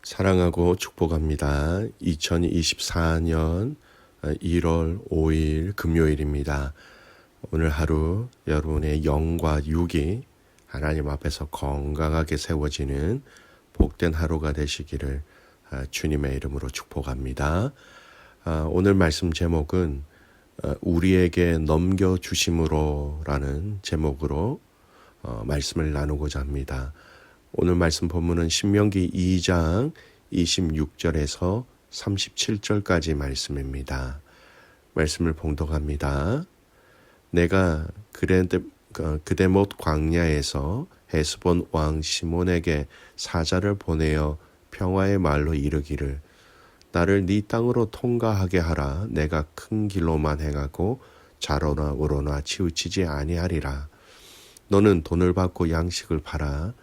사랑하고 축복합니다. 2024년 1월 5일 금요일입니다. 오늘 하루 여러분의 영과 육이 하나님 앞에서 건강하게 세워지는 복된 하루가 되시기를 주님의 이름으로 축복합니다. 오늘 말씀 제목은 우리에게 넘겨주심으로라는 제목으로 말씀을 나누고자 합니다. 오늘 말씀 본문은 신명기 2장 26절에서 37절까지 말씀입니다. 말씀을 봉독합니다. 내가 그데못 광야에서 헤스본 왕 시몬에게 사자를 보내어 평화의 말로 이르기를 나를 네 땅으로 통과하게 하라. 내가 큰 길로만 행하고 좌로나 우로나 치우치지 아니하리라. 너는 돈을 받고 양식을 팔아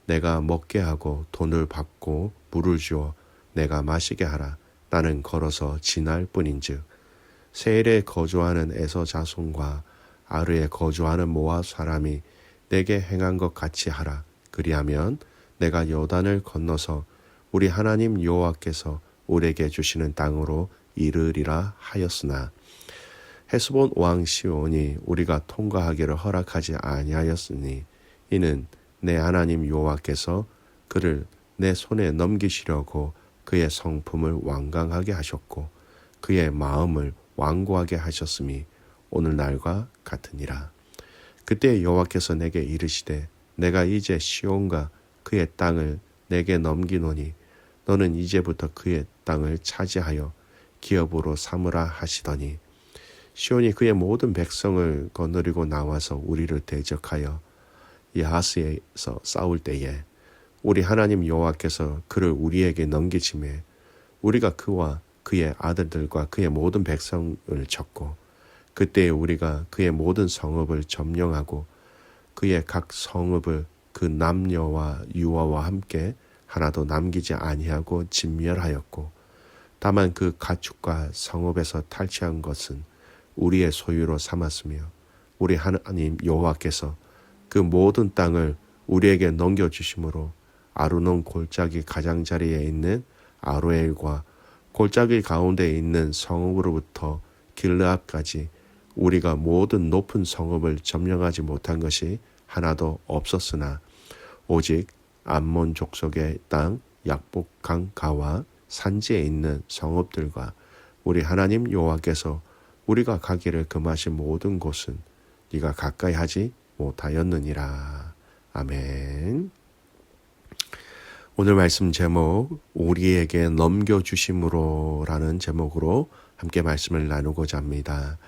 내가 먹게 하고 돈을 받고 물을 주어 내가 마시게 하라. 나는 걸어서 지날 뿐인즉 세일에 거주하는 에서 자손과 아르에 거주하는 모압 사람이 내게 행한 것 같이 하라. 그리하면 내가 요단을 건너서 우리 하나님 여호와께서 우리에게 주시는 땅으로 이르리라 하였으나 헤스본 왕 시온이 우리가 통과하기를 허락하지 아니하였으니 이는 내 하나님 여호와께서 그를 내 손에 넘기시려고 그의 성품을 완강하게 하셨고 그의 마음을 완고하게 하셨음이 오늘날과 같으니라. 그때 여호와께서 내게 이르시되 내가 이제 시온과 그의 땅을 내게 넘기노니 너는 이제부터 그의 땅을 차지하여 기업으로 삼으라 하시더니 시온이 그의 모든 백성을 거느리고 나와서 우리를 대적하여 야하스에서 싸울 때에 우리 하나님 여호와께서 그를 우리에게 넘기심에 우리가 그와 그의 아들들과 그의 모든 백성을 쳤고 그때에 우리가 그의 모든 성읍을 점령하고 그의 각 성읍을 그 남녀와 유아와 함께 하나도 남기지 아니하고 진멸하였고 다만 그 가축과 성읍에서 탈취한 것은 우리의 소유로 삼았으며 우리 하나님 여호와께서 그 모든 땅을 우리에게 넘겨주심으로 아르논 골짜기 가장자리에 있는 아로엘과 골짜기 가운데 있는 성읍으로부터 길르앗까지 우리가 모든 높은 성읍을 점령하지 못한 것이 하나도 없었으나 오직 암몬 족속의 땅 약복강 가와 산지에 있는 성읍들과 우리 하나님 여호와께서 우리가 가기를 금하신 모든 곳은 네가 가까이 하지 못하였느니라. 아멘. 오늘 말씀 제목 우리에게 넘겨주심으로 라는 제목으로 함께 말씀을 나누고자 합니다.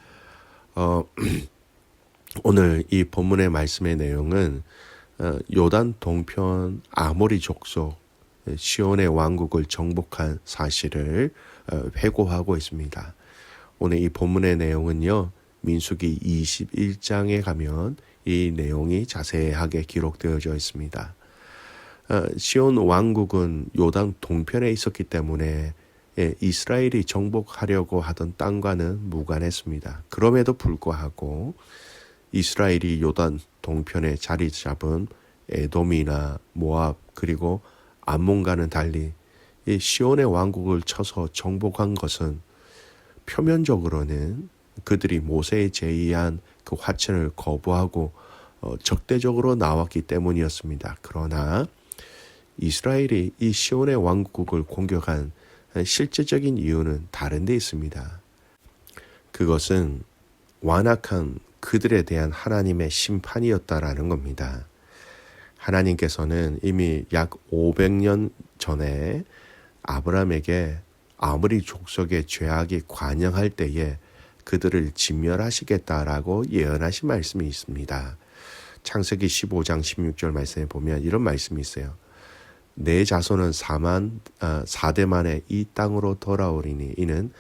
오늘 이 본문의 말씀의 내용은 요단 동편 아모리 족속 시온의 왕국을 정복한 사실을 회고하고 있습니다. 오늘 이 본문의 내용은요. 민수기 21장에 가면 이 내용이 자세하게 기록되어져 있습니다. 시온 왕국은 요단 동편에 있었기 때문에 이스라엘이 정복하려고 하던 땅과는 무관했습니다. 그럼에도 불구하고 이스라엘이 요단 동편에 자리 잡은 에돔이나 모압 그리고 암몬과는 달리 이 시온의 왕국을 쳐서 정복한 것은 표면적으로는 그들이 모세에 제의한 그 화친을 거부하고 적대적으로 나왔기 때문이었습니다. 그러나 이스라엘이 이 시온의 왕국을 공격한 실제적인 이유는 다른 데 있습니다. 그것은 완악한 그들에 대한 하나님의 심판이었다라는 겁니다. 하나님께서는 이미 약 500년 전에 아브라함에게 아모리 족속의 죄악이 관영할 때에 그들을 진멸하시겠다라고 예언하신 말씀이 있습니다. 창세기 15장 16절 말씀에 보면 이런 말씀이 있어요. 내 자손은 4대 만에 이 땅으로 돌아오리니 이는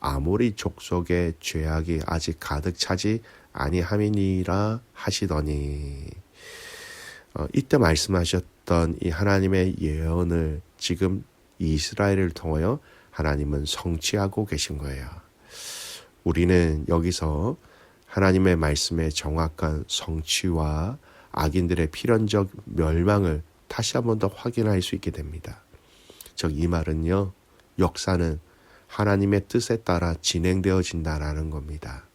아모리 족속의 죄악이 아직 가득 차지 아니함이니라 하시더니 이때 말씀하셨던 이 하나님의 예언을 지금 이스라엘을 통하여 하나님은 성취하고 계신 거예요. 우리는 여기서 하나님의 말씀의 정확한 성취와 악인들의 필연적 멸망을 다시 한 번 더 확인할 수 있게 됩니다. 즉 이 말은요, 역사는 하나님의 뜻에 따라 진행되어진다라는 겁니다.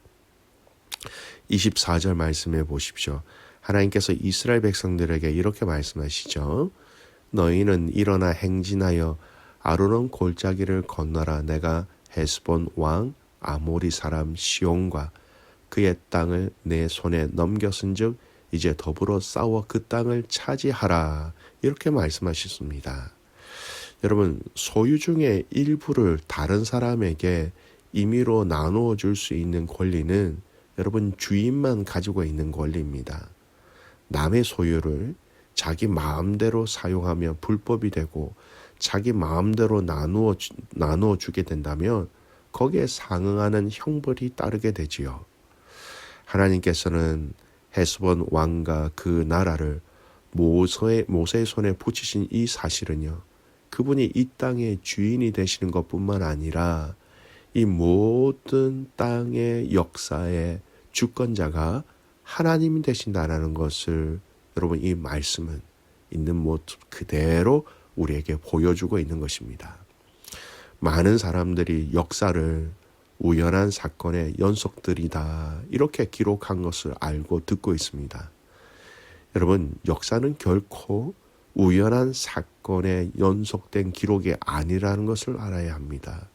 24절 말씀해 보십시오. 하나님께서 이스라엘 백성들에게 이렇게 말씀하시죠. 너희는 일어나 행진하여 아르논 골짜기를 건너라. 내가 헤스본 왕 아모리 사람 시온과 그의 땅을 내 손에 넘겼은즉 이제 더불어 싸워 그 땅을 차지하라. 이렇게 말씀하셨습니다. 여러분, 소유 중에 일부를 다른 사람에게 임의로 나누어 줄 수 있는 권리는 여러분 주인만 가지고 있는 권리입니다. 남의 소유를 자기 마음대로 사용하면 불법이 되고 자기 마음대로 나누어 주게 된다면 거기에 상응하는 형벌이 따르게 되지요. 하나님께서는 헤스본 왕과 그 나라를 모세의 손에 붙이신 이 사실은요, 그분이 이 땅의 주인이 되시는 것뿐만 아니라 이 모든 땅의 역사의 주권자가 하나님이 되신다라는 것을 여러분 이 말씀은 있는 모습 그대로 우리에게 보여주고 있는 것입니다. 많은 사람들이 역사를 우연한 사건의 연속들이다 이렇게 기록한 것을 알고 듣고 있습니다. 여러분, 역사는 결코 우연한 사건에 연속된 기록이 아니라는 것을 알아야 합니다.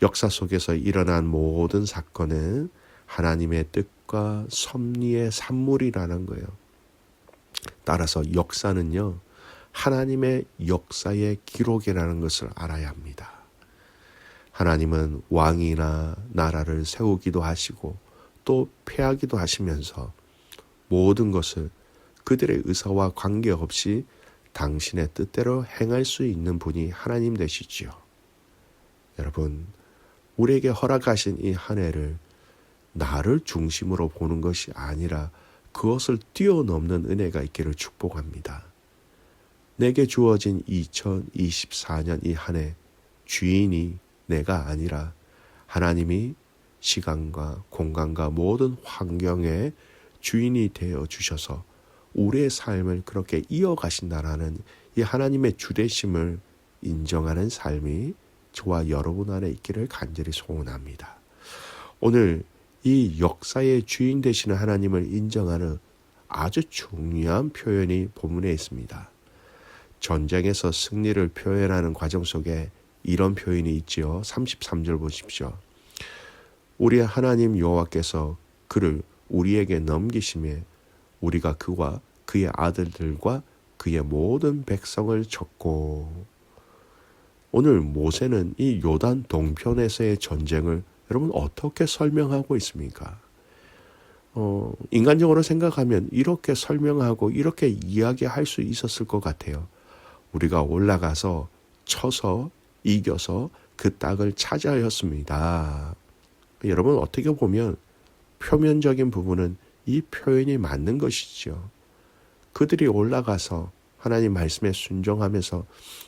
역사 속에서 일어난 모든 사건은 하나님의 뜻과 섭리의 산물이라는 거예요. 따라서 역사는요, 하나님의 역사의 기록이라는 것을 알아야 합니다. 하나님은 왕이나 나라를 세우기도 하시고 또 폐하기도 하시면서 모든 것을 그들의 의사와 관계없이 당신의 뜻대로 행할 수 있는 분이 하나님 되시지요. 여러분, 우리에게 허락하신 이 한 해를 나를 중심으로 보는 것이 아니라 그것을 뛰어넘는 은혜가 있기를 축복합니다. 내게 주어진 2024년 이 한 해 주인이 내가 아니라 하나님이 시간과 공간과 모든 환경의 주인이 되어 주셔서 우리의 삶을 그렇게 이어가신다라는 이 하나님의 주되심을 인정하는 삶이 저와 여러분 안에 있기를 간절히 소원합니다. 오늘 이 역사의 주인 되시는 하나님을 인정하는 아주 중요한 표현이 본문에 있습니다. 전쟁에서 승리를 표현하는 과정 속에 이런 표현이 있지요. 33절 보십시오. 우리 하나님 여호와께서 그를 우리에게 넘기심에 우리가 그와 그의 아들들과 그의 모든 백성을 쳤고. 오늘 모세는 이 요단 동편에서의 전쟁을 여러분 어떻게 설명하고 있습니까? 인간적으로 생각하면 이렇게 설명하고 이렇게 이야기할 수 있었을 것 같아요. 우리가 올라가서 쳐서 이겨서 그 땅을 차지하였습니다. 여러분 어떻게 보면 표면적인 부분은 이 표현이 맞는 것이죠. 그들이 올라가서 하나님 말씀에 순종하면서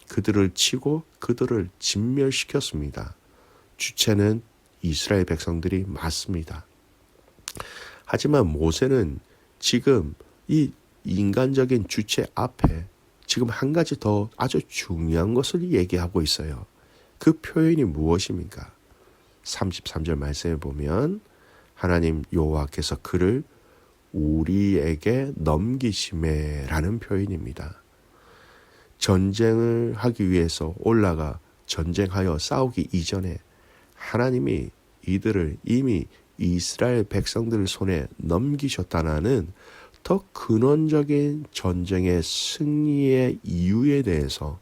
그들을 치고 그들을 진멸시켰습니다. 주체는 이스라엘 백성들이 맞습니다. 하지만 모세는 지금 이 인간적인 주체 앞에 지금 한 가지 더 아주 중요한 것을 얘기하고 있어요. 그 표현이 무엇입니까? 33절 말씀에 보면 하나님 여호와께서 그를 우리에게 넘기심에 라는 표현입니다. 전쟁을 하기 위해서 올라가 전쟁하여 싸우기 이전에 하나님이 이들을 이미 이스라엘 백성들 손에 넘기셨다는 더 근원적인 전쟁의 승리의 이유에 대해서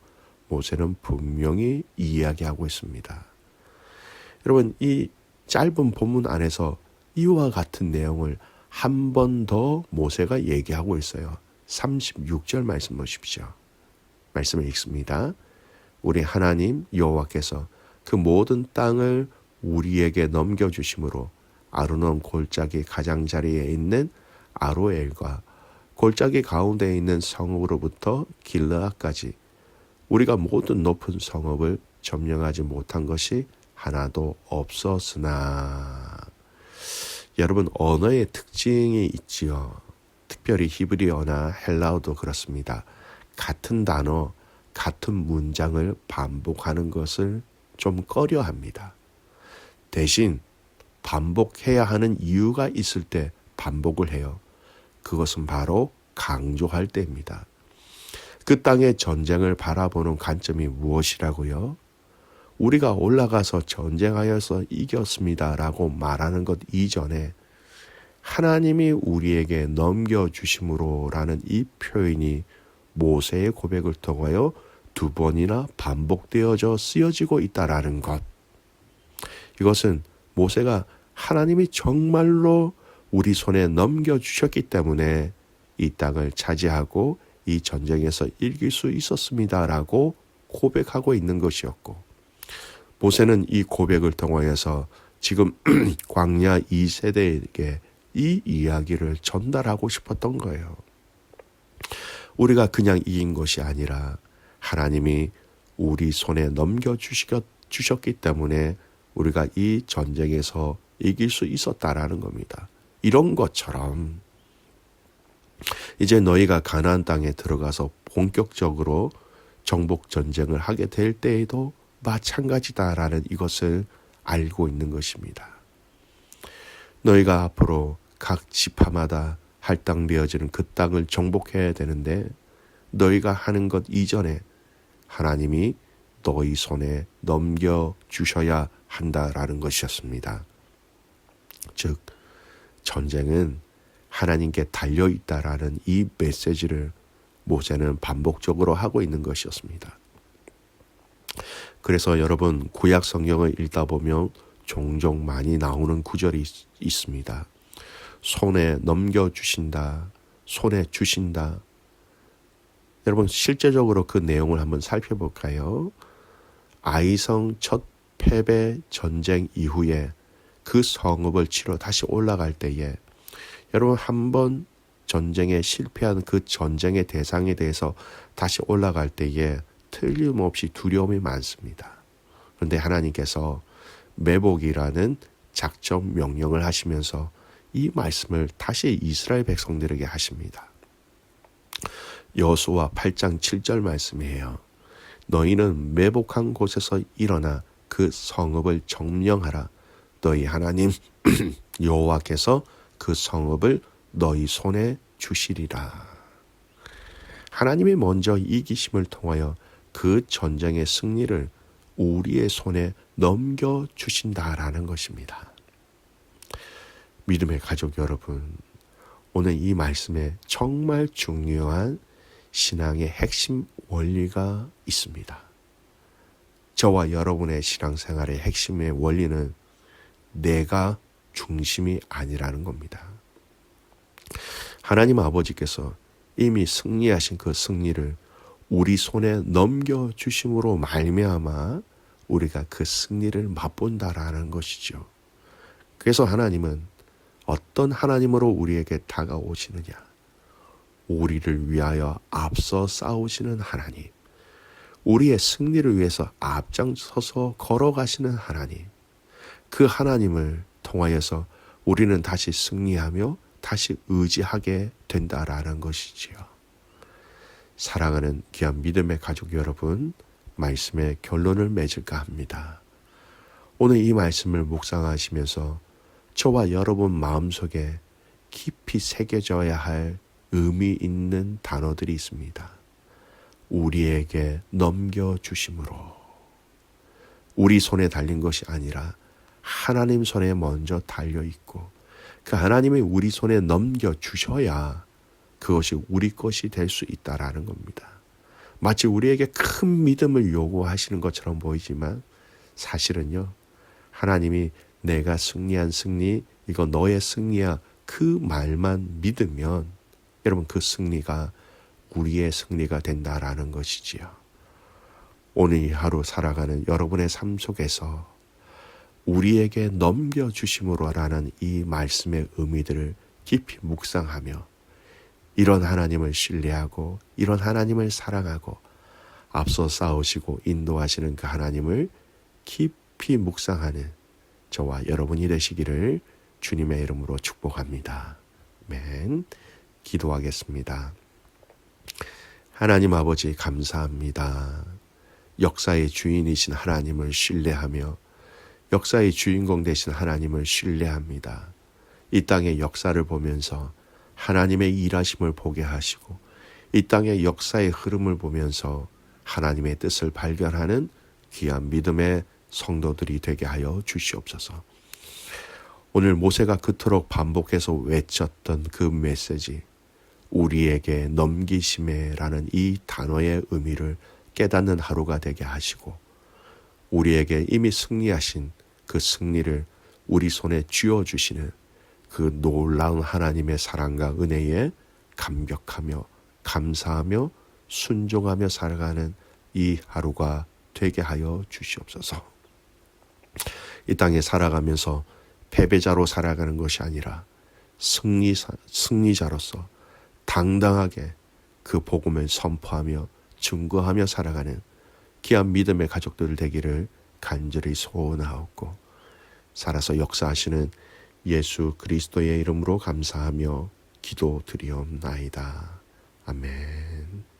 모세는 분명히 이야기하고 있습니다. 여러분, 이 짧은 본문 안에서 이와 같은 내용을 한 번 더 모세가 얘기하고 있어요. 36절 말씀 보십시오. 말씀을 읽습니다. 우리 하나님 여호와께서 그 모든 땅을 우리에게 넘겨주심으로 아르논 골짜기 가장자리에 있는 아로엘과 골짜기 가운데 있는 성읍으로부터 길르앗까지 우리가 모든 높은 성읍을 점령하지 못한 것이 하나도 없었으나. 여러분, 언어의 특징이 있지요. 특별히 히브리어나 헬라어도 그렇습니다. 같은 단어, 같은 문장을 반복하는 것을 좀 꺼려합니다. 대신 반복해야 하는 이유가 있을 때 반복을 해요. 그것은 바로 강조할 때입니다. 그 땅의 전쟁을 바라보는 관점이 무엇이라고요? 우리가 올라가서 전쟁하여서 이겼습니다라고 말하는 것 이전에 하나님이 우리에게 넘겨주심으로라는 이 표현이 모세의 고백을 통하여 2번이나 반복되어져 쓰여지고 있다라는 것. 이것은 모세가 하나님이 정말로 우리 손에 넘겨주셨기 때문에 이 땅을 차지하고 이 전쟁에서 이길 수 있었습니다라고 고백하고 있는 것이었고, 모세는 이 고백을 통하여서 지금 광야 2세대에게 이 이야기를 전달하고 싶었던 거예요. 우리가 그냥 이긴 것이 아니라 하나님이 우리 손에 넘겨주셨기 때문에 우리가 이 전쟁에서 이길 수 있었다라는 겁니다. 이런 것처럼 이제 너희가 가나안 땅에 들어가서 본격적으로 정복 전쟁을 하게 될 때에도 마찬가지다라는 이것을 알고 있는 것입니다. 너희가 앞으로 각 지파마다 할당되어지는 그 땅을 정복해야 되는데 너희가 하는 것 이전에 하나님이 너희 손에 넘겨주셔야 한다라는 것이었습니다. 즉 전쟁은 하나님께 달려있다라는 이 메시지를 모세는 반복적으로 하고 있는 것이었습니다. 그래서 여러분 구약 성경을 읽다 보면 종종 많이 나오는 구절이 있습니다. 손에 넘겨주신다, 손에 주신다. 여러분 실제적으로 그 내용을 한번 살펴볼까요? 아이성 첫 패배 전쟁 이후에 그 성읍을 치러 다시 올라갈 때에 여러분 한번 전쟁에 실패한 그 전쟁의 대상에 대해서 다시 올라갈 때에 틀림없이 두려움이 많습니다. 그런데 하나님께서 매복이라는 작전 명령을 하시면서 이 말씀을 다시 이스라엘 백성들에게 하십니다. 여호수아 8장 7절 말씀이에요. 너희는 매복한 곳에서 일어나 그 성읍을 점령하라. 너희 하나님 여호와께서 그 성읍을 너희 손에 주시리라. 하나님이 먼저 이기심을 통하여 그 전쟁의 승리를 우리의 손에 넘겨주신다라는 것입니다. 믿음의 가족 여러분, 오늘 이 말씀에 정말 중요한 신앙의 핵심 원리가 있습니다. 저와 여러분의 신앙생활의 핵심의 원리는 내가 중심이 아니라는 겁니다. 하나님 아버지께서 이미 승리하신 그 승리를 우리 손에 넘겨주심으로 말미암아 우리가 그 승리를 맛본다라는 것이죠. 그래서 하나님은 어떤 하나님으로 우리에게 다가오시느냐? 우리를 위하여 앞서 싸우시는 하나님, 우리의 승리를 위해서 앞장서서 걸어가시는 하나님, 그 하나님을 통하여서 우리는 다시 승리하며 다시 의지하게 된다라는 것이지요. 사랑하는 귀한 믿음의 가족 여러분, 말씀의 결론을 맺을까 합니다. 오늘 이 말씀을 묵상하시면서 저와 여러분 마음속에 깊이 새겨져야 할 의미 있는 단어들이 있습니다. 우리에게 넘겨주심으로. 우리 손에 달린 것이 아니라 하나님 손에 먼저 달려있고 그 하나님이 우리 손에 넘겨주셔야 그것이 우리 것이 될 수 있다라는 겁니다. 마치 우리에게 큰 믿음을 요구하시는 것처럼 보이지만 사실은요, 하나님이 내가 승리한 승리, 이거 너의 승리야, 그 말만 믿으면 여러분 그 승리가 우리의 승리가 된다라는 것이지요. 오늘 이 하루 살아가는 여러분의 삶 속에서 우리에게 넘겨주심으로라는 이 말씀의 의미들을 깊이 묵상하며 이런 하나님을 신뢰하고 이런 하나님을 사랑하고 앞서 싸우시고 인도하시는 그 하나님을 깊이 묵상하는 저와 여러분이 되시기를 주님의 이름으로 축복합니다. 아멘. 기도하겠습니다. 하나님 아버지 감사합니다. 역사의 주인이신 하나님을 신뢰하며 역사의 주인공 되신 하나님을 신뢰합니다. 이 땅의 역사를 보면서 하나님의 일하심을 보게 하시고 이 땅의 역사의 흐름을 보면서 하나님의 뜻을 발견하는 귀한 믿음의 성도들이 되게 하여 주시옵소서. 오늘 모세가 그토록 반복해서 외쳤던 그 메시지, 우리에게 넘기심에라는 이 단어의 의미를 깨닫는 하루가 되게 하시고 우리에게 이미 승리하신 그 승리를 우리 손에 쥐어주시는 그 놀라운 하나님의 사랑과 은혜에 감격하며 감사하며 순종하며 살아가는 이 하루가 되게 하여 주시옵소서. 이 땅에 살아가면서 패배자로 살아가는 것이 아니라 승리자로서 당당하게 그 복음을 선포하며 증거하며 살아가는 귀한 믿음의 가족들 되기를 간절히 소원하옵고 살아서 역사하시는 예수 그리스도의 이름으로 감사하며 기도드리옵나이다. 아멘.